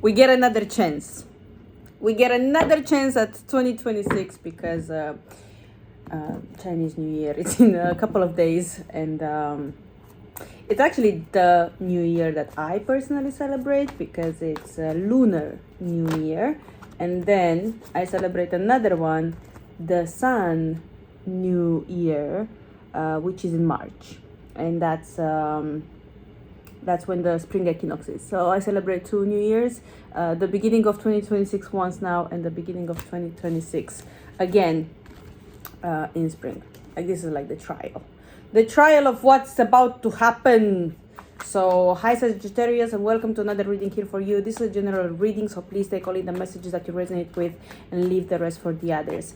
we get another chance. We get another chance at 2026 because Chinese New Year is in a couple of days, and it's actually the New Year that I personally celebrate because it's a lunar New Year, and then I celebrate another one, the Sun New Year, which is in March, and that's when the spring equinox is. So I celebrate 2 New Years, the beginning of 2026 once now, and the beginning of 2026 again in spring. Like, this is like the trial of what's about to happen. So hi Sagittarius, and welcome to another reading here for you. This is a general reading, so please take only the messages that you resonate with and leave the rest for the others.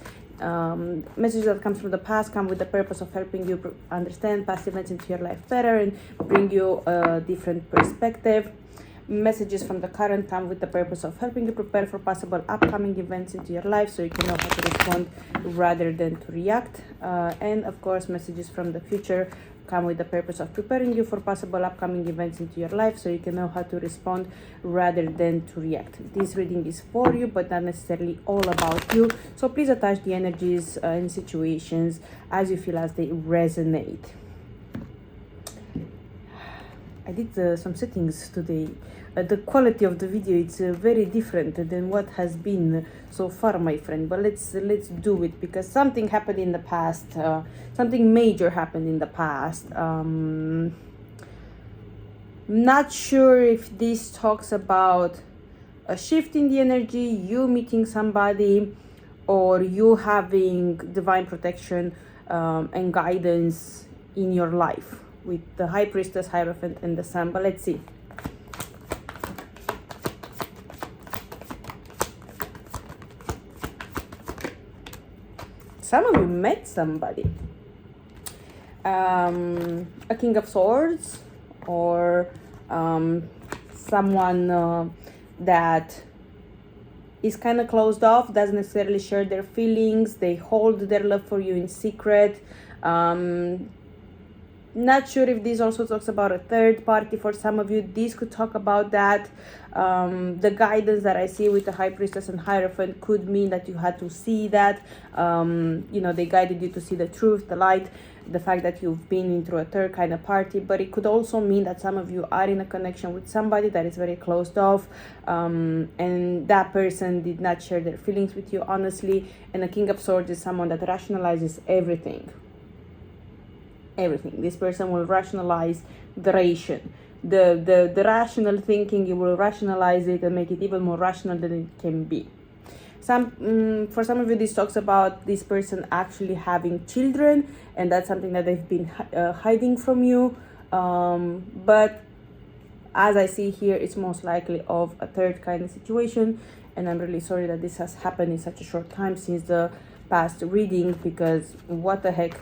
Messages that comes from the past come with the purpose of helping you understand past events into your life better and bring you a different perspective. Messages from the current come with the purpose of helping you prepare for possible upcoming events into your life so you can know how to respond rather than to react. And of course, messages from the future come with the purpose of preparing you for possible upcoming events into your life so you can know how to respond rather than to react. This reading is for you, but not necessarily all about you. So please attach the energies and situations as you feel as they resonate. I did some settings today. The quality of the video is very different than what has been so far, my friend. But let's do it, because something happened in the past. Something major happened in the past. Not sure if this talks about a shift in the energy, you meeting somebody, or you having divine protection and guidance in your life with the High Priestess, Hierophant, and the Sun. But let's see. Some of you met somebody. A King of Swords, or someone that is kind of closed off, doesn't necessarily share their feelings, they hold their love for you in secret. Not sure if this also talks about a third party for some of you. This could talk about that. The guidance that I see with the High Priestess and Hierophant could mean that you had to see that. They guided you to see the truth, the light, the fact that you've been into a third kind of party. But it could also mean that some of you are in a connection with somebody that is very closed off, and that person did not share their feelings with you honestly. And a King of Swords is someone that rationalizes everything. This person will rationalize the the rational thinking. You will rationalize it and make it even more rational than it can be. For some of you, this talks about this person actually having children, and that's something that they've been hiding from you. But as I see here, it's most likely of a third kind of situation, and I'm really sorry that this has happened in such a short time since the past reading, because what the heck.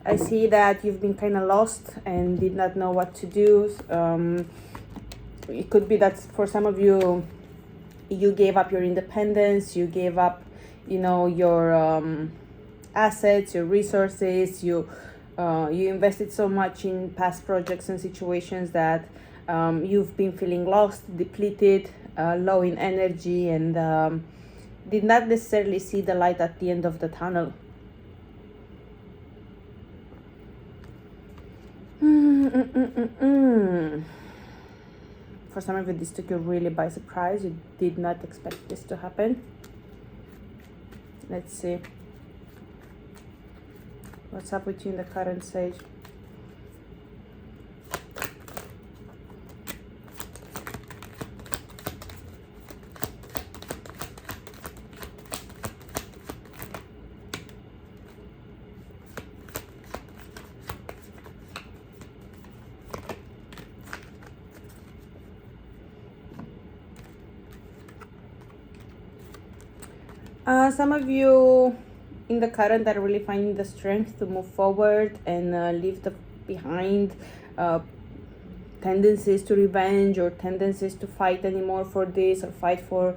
I see that you've been kind of lost and did not know what to do. It could be that for some of you, you gave up your independence, you gave up, your assets, your resources, you invested so much in past projects and situations that you've been feeling lost, depleted, low in energy, and did not necessarily see the light at the end of the tunnel. For some of you, this took you really by surprise. You did not expect this to happen. Let's see. What's up with you in the current stage? Some of you in the current are really finding the strength to move forward and leave behind tendencies to revenge or tendencies to fight anymore for this or fight for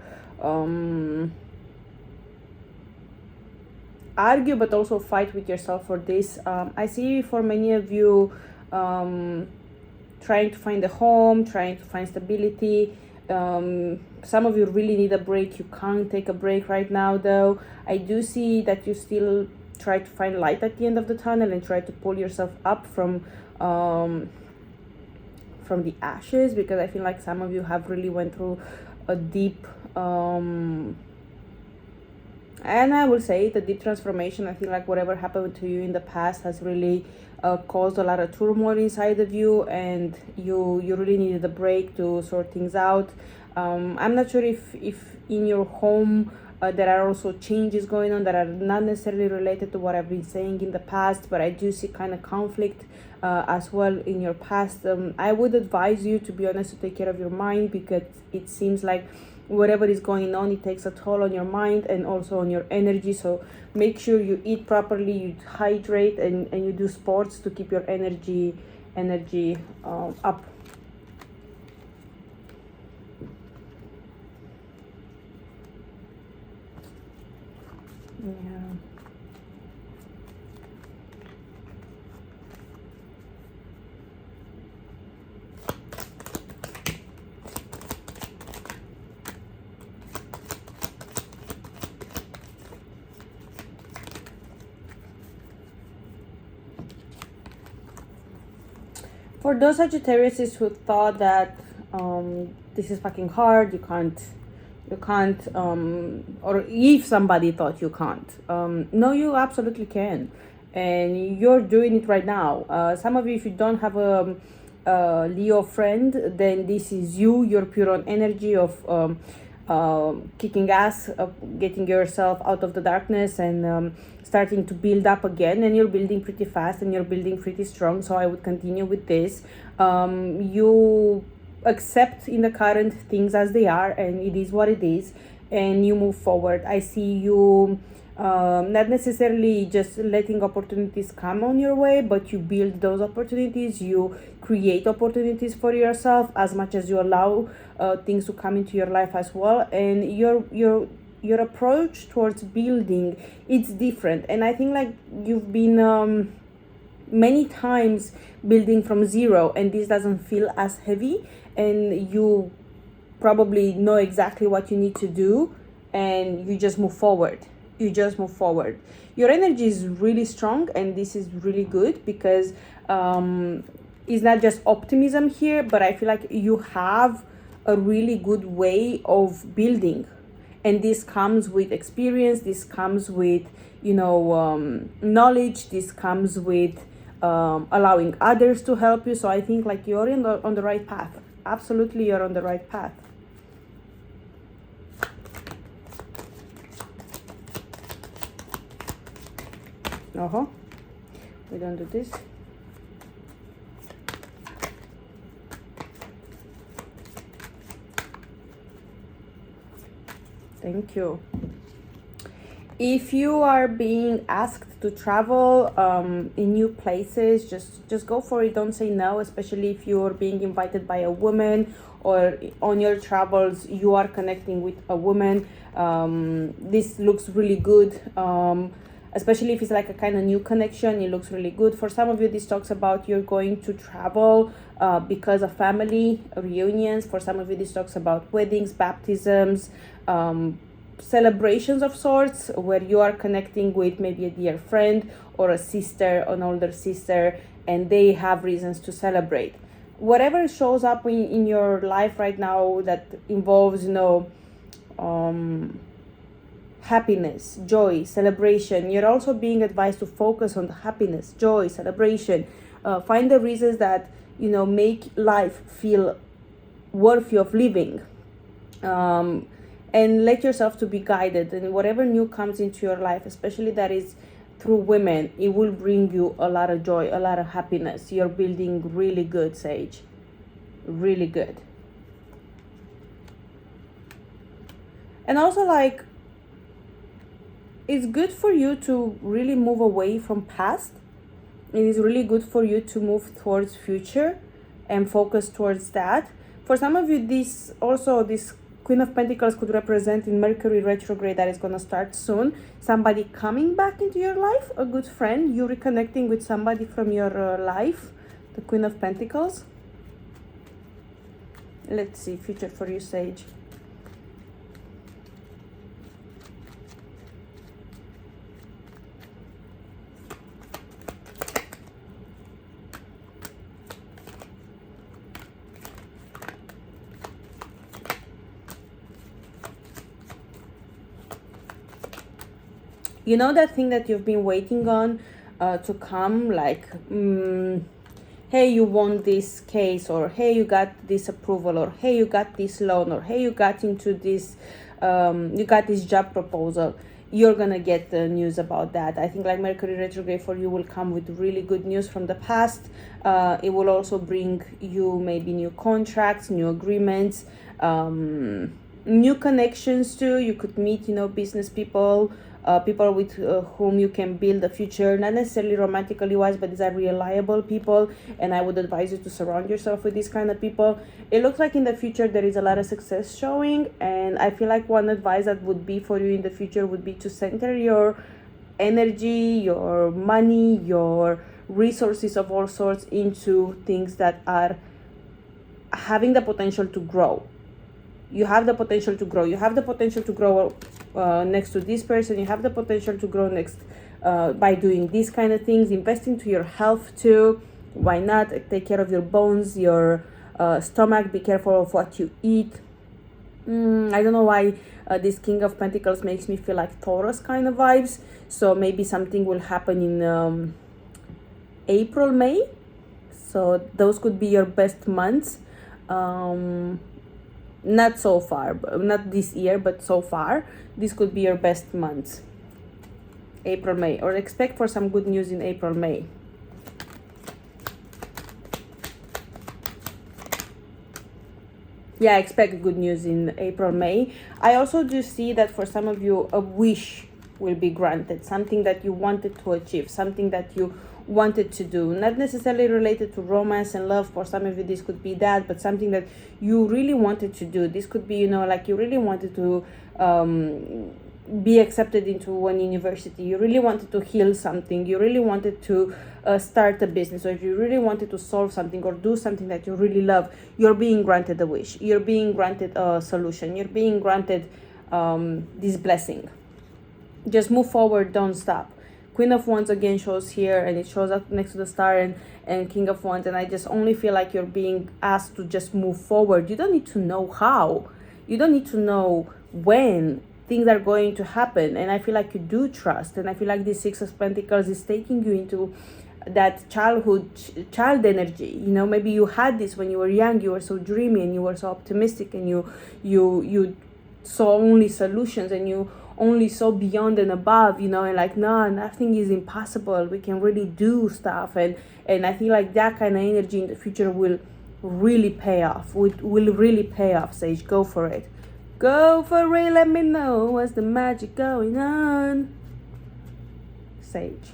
argue but also fight with yourself for this. I see for many of you trying to find a home, trying to find stability. Some of you really need a break. You can't take a break right now though. I do see that you still try to find light at the end of the tunnel and try to pull yourself up from the ashes, because I feel like some of you have really went through a deep and I will say the deep transformation. I feel like whatever happened to you in the past has really caused a lot of turmoil inside of you, and you really needed a break to sort things out. I'm not sure if in your home there are also changes going on that are not necessarily related to what I've been saying in the past, but I do see kind of conflict as well in your past. I would advise you, to be honest, to take care of your mind, because it seems like whatever is going on, it takes a toll on your mind and also on your energy. So make sure you eat properly, you hydrate, and you do sports to keep your energy up. Yeah. For those Sagittarius who thought that this is fucking hard, you can't, or if somebody thought you can't, no, you absolutely can, and you're doing it right now. Some of you, if you don't have a Leo friend, then this is your pure on energy of kicking ass, getting yourself out of the darkness, and starting to build up again. And you're building pretty fast and you're building pretty strong, so I would continue with this. You accept in the current things as they are, and it is what it is, and you move forward. I see you not necessarily just letting opportunities come on your way, but you build those opportunities, you create opportunities for yourself as much as you allow things to come into your life as well. And your approach towards building, it's different, and I think like you've been many times building from zero, and this doesn't feel as heavy, and you probably know exactly what you need to do, and you just move forward. Your energy is really strong, and this is really good, because it's not just optimism here, but I feel like you have a really good way of building, and this comes with experience, this comes with knowledge, this comes with allowing others to help you. So I think like you're on the right path. Absolutely, you're on the right path. We don't do this. Thank you. If you are being asked to travel in new places, just go for it. Don't say no, especially if you're being invited by a woman, or on your travels you are connecting with a woman. This looks really good, especially if it's like a kind of new connection. It looks really good. For some of you, this talks about you're going to travel because of family reunions. For some of you, this talks about weddings, baptisms, celebrations of sorts, where you are connecting with maybe a dear friend or a sister, an older sister, and they have reasons to celebrate. Whatever shows up in your life right now that involves happiness, joy, celebration, you're also being advised to focus on the happiness, joy, celebration. Find the reasons that make life feel worthy of living, and let yourself to be guided. And whatever new comes into your life, especially that is through women, it will bring you a lot of joy, a lot of happiness. You're building really good, Sage. Really good. And also, like, it's good for you to really move away from past. It is really good for you to move towards future and focus towards that. For some of you, this Queen of Pentacles could represent in Mercury retrograde that is going to start soon. Somebody coming back into your life, a good friend, you reconnecting with somebody from your life. The Queen of Pentacles. Let's see, future for you, Sage. You know that thing that you've been waiting on to come, like, hey, you won this case, or hey, you got this approval, or hey, you got this loan, or hey, you got into this, you got this job proposal. You're gonna get the news about that. I think like Mercury retrograde for you will come with really good news from the past. It will also bring you maybe new contracts, new agreements, new connections too. You could meet, you know, business people, people with whom you can build a future, not necessarily romantically wise, but these are reliable people, and I would advise you to surround yourself with these kind of people. It looks like in the future there is a lot of success showing, and I feel like one advice that would be for you in the future would be to center your energy, your money, your resources of all sorts into things that are having the potential to grow. You have the potential to grow. You have the potential to grow next to this person. You have the potential to grow next by doing these kind of things. Invest into your health too. Why not? Take care of your bones, your stomach. Be careful of what you eat. I don't know why this King of Pentacles makes me feel like Taurus kind of vibes. So maybe something will happen in April, May. So those could be your best months. Not so far, not this year, but so far this could be your best months. April, May, or expect for some good news in April, May. Yeah, expect good news in April, May. I also do see that for some of you a wish will be granted, something that you wanted to achieve, something that you wanted to do, not necessarily related to romance and love. For some of you this could be that, but something that you really wanted to do. This could be, you know, like you really wanted to be accepted into one university, you really wanted to heal something, you really wanted to start a business, or you really wanted to solve something or do something that you really love. You're being granted a wish, you're being granted a solution, you're being granted this blessing. Just move forward, don't stop. Queen of Wands again shows here, and it shows up next to the star and King of Wands, and I just only feel like you're being asked to just move forward. You don't need to know how, you don't need to know when things are going to happen, and I feel like you do trust, and I feel like this Six of Pentacles is taking you into that child energy. You know, maybe you had this when you were young, you were so dreamy and you were so optimistic, and you saw only solutions, and you only so beyond and above, you know, and like, no, nothing is impossible, we can really do stuff, and I feel like that kind of energy in the future will really pay off, will really pay off. Sage, go for it, go for it, let me know what's the magic going on, Sage.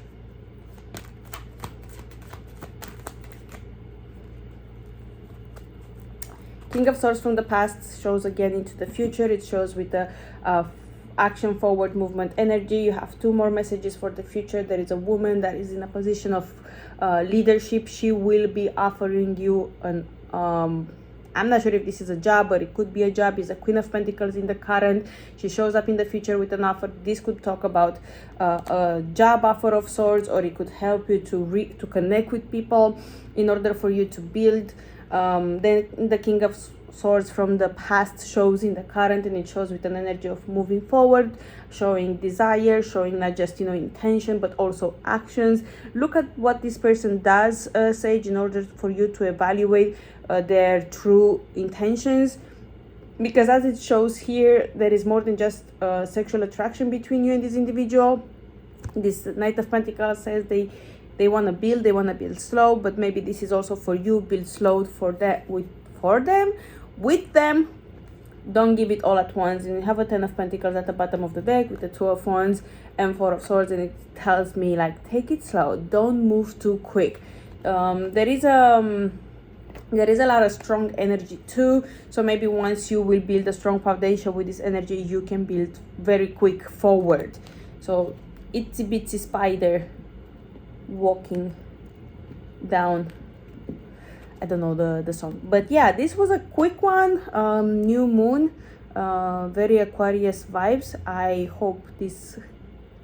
King of Swords from the past shows again into the future. It shows with the action forward movement energy. You have two more messages for the future. There is a woman that is in a position of leadership. She will be offering you an I'm not sure if this is a job, but it could be a job. Is a Queen of Pentacles in the current. She shows up in the future with an offer. This could talk about a job offer of sorts, or it could help you to connect with people in order for you to build. Then the King of Swords from the past shows in the current, and it shows with an energy of moving forward, showing desire, showing not just, you know, intention, but also actions. Look at what this person does, Sage, in order for you to evaluate their true intentions, because as it shows here, there is more than just sexual attraction between you and this individual. This Knight of Pentacles says they want to build slow, but maybe this is also for you. Build slow for them, with them. Don't give it all at once. And you have a Ten of Pentacles at the bottom of the deck with the Two of Wands and Four of Swords, and it tells me like, take it slow, don't move too quick. There is There is a lot of strong energy too, so maybe once you will build a strong foundation with this energy, you can build very quick forward. So itsy bitsy spider walking down, I don't know the song, but yeah, this was a quick one. New moon, very Aquarius vibes. I hope this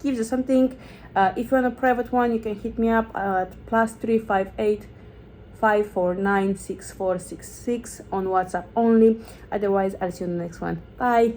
gives you something. If you want a private one, you can hit me up at +358 549 6466 on WhatsApp only. Otherwise, I'll see you in the next one. Bye.